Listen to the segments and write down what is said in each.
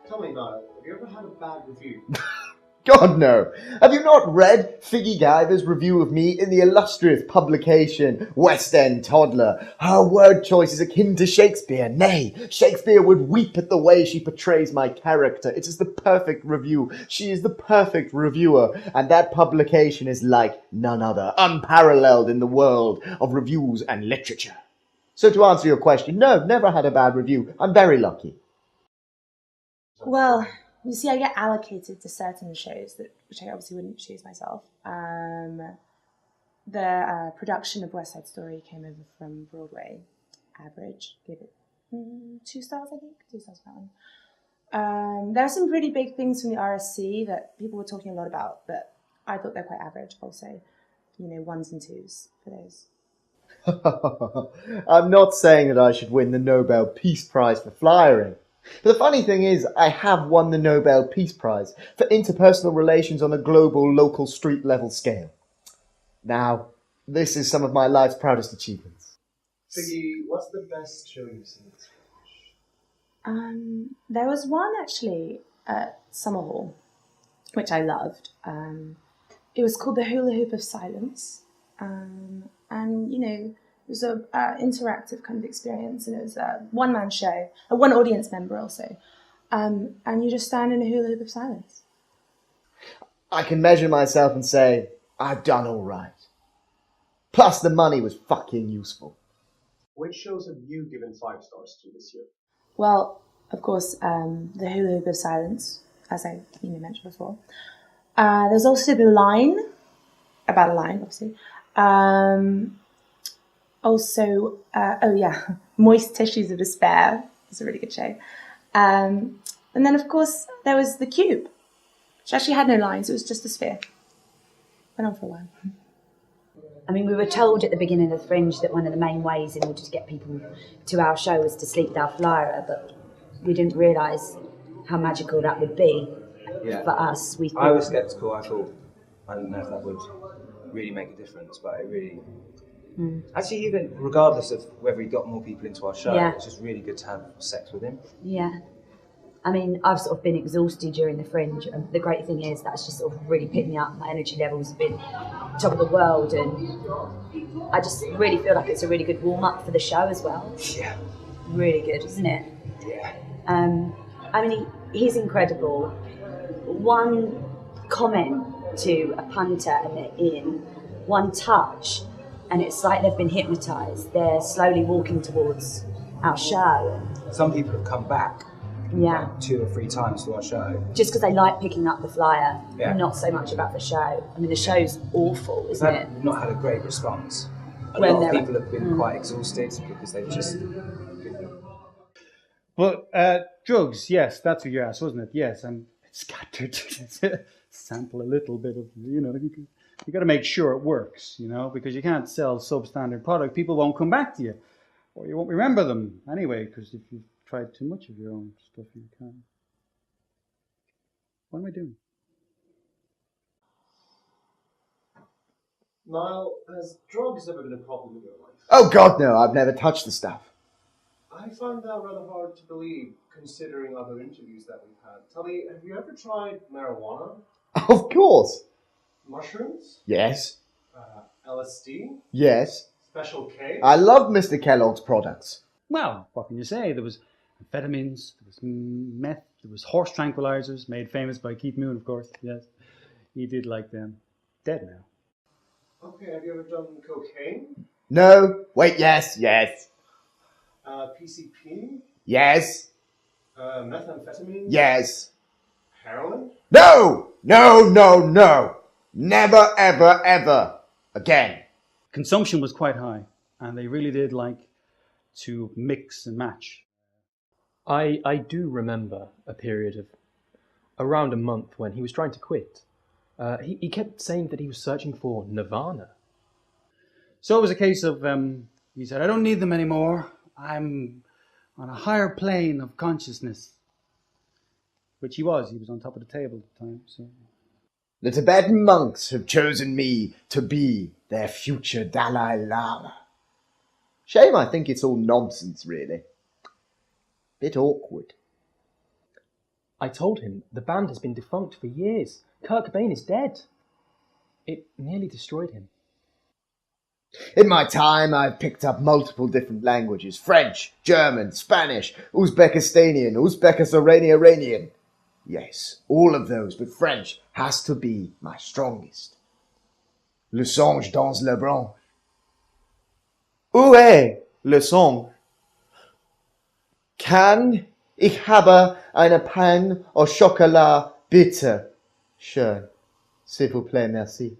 Tell me, Niall, have you ever had a bad review? God, no. Have you not read Figgy Guyver's review of me in the illustrious publication West End Toddler? Her word choice is akin to Shakespeare. Nay, Shakespeare would weep at the way she portrays my character. It is the perfect review. She is the perfect reviewer. And that publication is like none other, unparalleled in the world of reviews and literature. So to answer your question, no, never had a bad review. I'm very lucky. Well, you see, I get allocated to certain shows, which I obviously wouldn't choose myself. The production of West Side Story came over from Broadway. Average, give it 2 stars, I think. 2 stars for that one. There are some pretty big things from the RSC that people were talking a lot about, but I thought they're quite average also. 1s and 2s for those. I'm not saying that I should win the Nobel Peace Prize for flyering. But the funny thing is, I have won the Nobel Peace Prize for interpersonal relations on a global, local, street level scale. Now, this is some of my life's proudest achievements. Figgy, what's the best show you've seen? There was one actually at Summer Hall, which I loved. It was called The Hula Hoop of Silence. It was an interactive kind of experience, and it was a one-man show, a one audience member also. And you just stand in a hula hoop of silence. I can measure myself and say, I've done all right. Plus, the money was fucking useful. Which shows have you given 5 stars to this year? Well, of course, The Hula Hoop of Silence, as I mentioned before. There's also The Line, about a line, obviously. Moist Tissues of Despair. It's a really good show. And then, of course, there was The Cube, which actually had no lines. It was just a sphere. Went on for a while. I mean, we were told at the beginning of the Fringe that one of the main ways in order to get people to our show was to sleep with our flyer, but we didn't realise how magical that would be for us. I was sceptical. I thought, I don't know if that would really make a difference, but it really... Actually, even regardless of whether he got more people into our show, it's just really good to have sex with him. Yeah. I mean, I've sort of been exhausted during the Fringe, and the great thing is that's just sort of really picked me up. My energy levels have been top of the world, and I just really feel like it's a really good warm-up for the show as well. Yeah. Really good, isn't it? Yeah. I mean, he's incredible. One comment to a punter and they're in, one touch, and it's like they've been hypnotised. They're slowly walking towards our show. Some people have come back. Yeah. 2 or 3 times to our show. Just because they like picking up the flyer, Yeah. not so much about the show. I mean, the show's awful, isn't it? We've not had a great response. A When lot of they're- people have been quite exhausted because they've just... But drugs, yes, that's what you asked, wasn't it? Yes, and it's got to sample a little bit of, you got to make sure it works, because you can't sell substandard product. People won't come back to you, or you won't remember them anyway, because if you've tried too much of your own stuff, you can't. What am I doing? Niall, has drugs ever been a problem in your life? Oh God, no, I've never touched the stuff. I find that rather hard to believe, considering other interviews that we've had. Tell me, have you ever tried marijuana? Of course. Mushrooms? Yes. LSD? Yes. Special K? I love Mr. Kellogg's products. Well, what can you say? There was amphetamines, there was meth, there was horse tranquilizers, made famous by Keith Moon, of course. Yes, he did like them. Dead now. Okay, have you ever done cocaine? No. Wait, yes. PCP? Yes. Methamphetamine? Yes. Heroin? No. Never, ever, ever again. Consumption was quite high, and they really did like to mix and match. I do remember a period of around a month when he was trying to quit. He kept saying that he was searching for nirvana. So it was a case of, he said, I don't need them anymore. I'm on a higher plane of consciousness. Which he was on top of the table at the time. So. The Tibetan monks have chosen me to be their future Dalai Lama. Shame I think it's all nonsense, really. Bit awkward. I told him the band has been defunct for years. Kurt Cobain is dead. It nearly destroyed him. In my time, I've picked up multiple different languages. French, German, Spanish, Uzbekistanian, Uzbekistan-Iranian. Yes, all of those, but French has to be my strongest. Le songe dans le branche. Où est le songe? Kann ich habe eine Pain au chocolat bitte? Schön. S'il vous plaît, merci.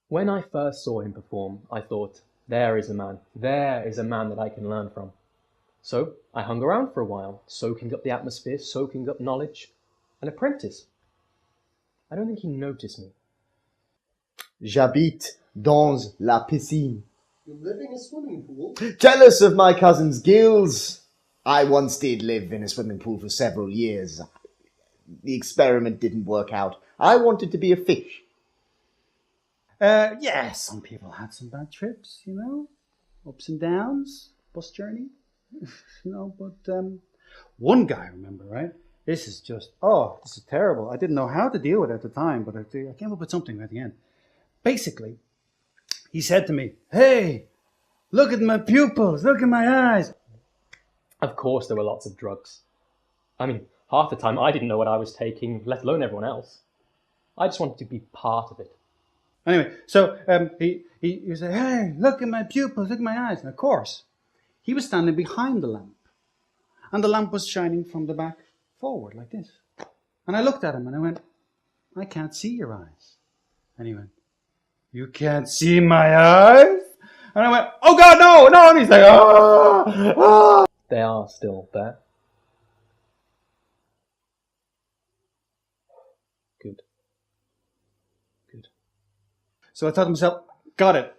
When I first saw him perform, I thought, there is a man that I can learn from. So I hung around for a while, soaking up the atmosphere, soaking up knowledge. An apprentice. I don't think he noticed me. J'habite dans la piscine. You live in a swimming pool? Jealous of my cousin's gills. I once did live in a swimming pool for several years. The experiment didn't work out. I wanted to be a fish. Yeah, some people had some bad trips, you know, ups and downs, bus journey, you know, but one guy, remember, right? This is terrible. I didn't know how to deal with it at the time, but I came up with something at the end. Basically, he said to me, hey, look at my pupils, look at my eyes. Of course there were lots of drugs. I mean, half the time I didn't know what I was taking, let alone everyone else. I just wanted to be part of it. Anyway, so he said, hey, look at my pupils, look at my eyes. And of course, he was standing behind the lamp. And the lamp was shining from the back forward like this. And I looked at him and I went, I can't see your eyes. And he went, you can't see my eyes? And I went, oh God, no. And he's like, ah. They are still there. Good. So I thought to myself, got it.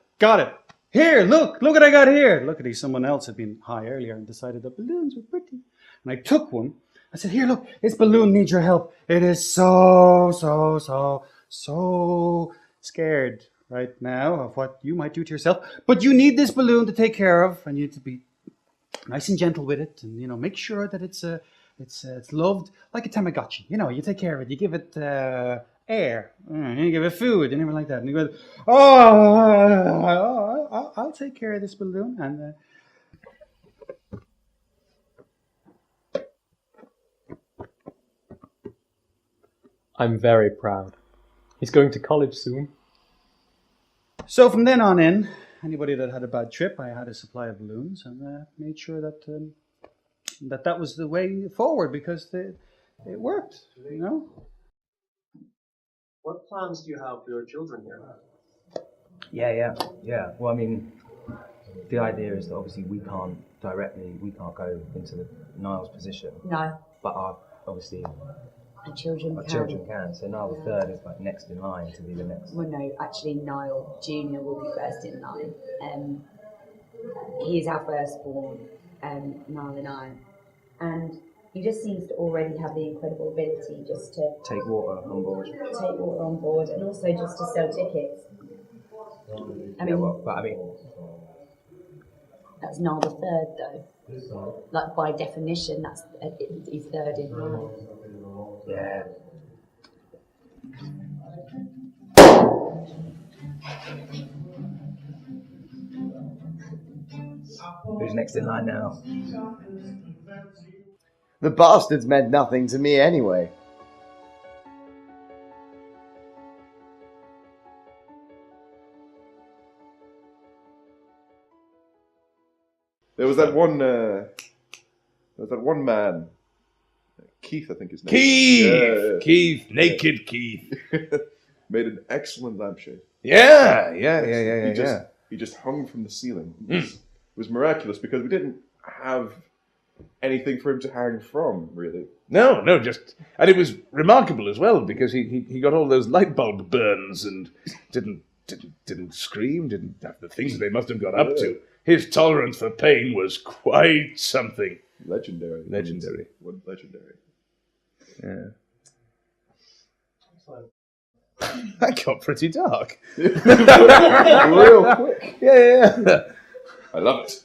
Here, look what I got here. Luckily, someone else had been high earlier and decided that balloons were pretty. And I took one. I said, here, look, this balloon needs your help. It is so scared right now of what you might do to yourself. But you need this balloon to take care of, and you need to be nice and gentle with it, and, you know, make sure that it's loved like a Tamagotchi. You know, you take care of it. You give it air. You give it food and everything like that. And you go, I'll take care of this balloon. And I'm very proud. He's going to college soon. so from then on in, anybody that had a bad trip, I had a supply of balloons and made sure that that was the way forward, because it worked, you know. What plans do you have for your children here? Yeah. Well, I mean, the idea is that obviously we can't go into Niall's position. No. But our children can. So Niall the third is like next in line to be the next. Well, no, actually, Niall Jr. will be first in line. He is our firstborn, Niall and I. And he just seems to already have the incredible ability just to take water on board. And also just to sell tickets. That's Niall the third, though. Like, by definition, he's third in line. Yeah. Who's next in line now? The bastards meant nothing to me anyway. There was that one man, Keith, I think his name. Keith, naked Keith. Made an excellent lampshade. Yeah. He just hung from the ceiling. It was miraculous because we didn't have anything for him to hang from, really. No, and it was remarkable as well because he got all those light bulb burns and didn't scream, didn't have the things that they must have got up to. His tolerance for pain was quite something. Legendary. What legendary. Yeah. That got pretty dark. Real quick. Yeah. I love it.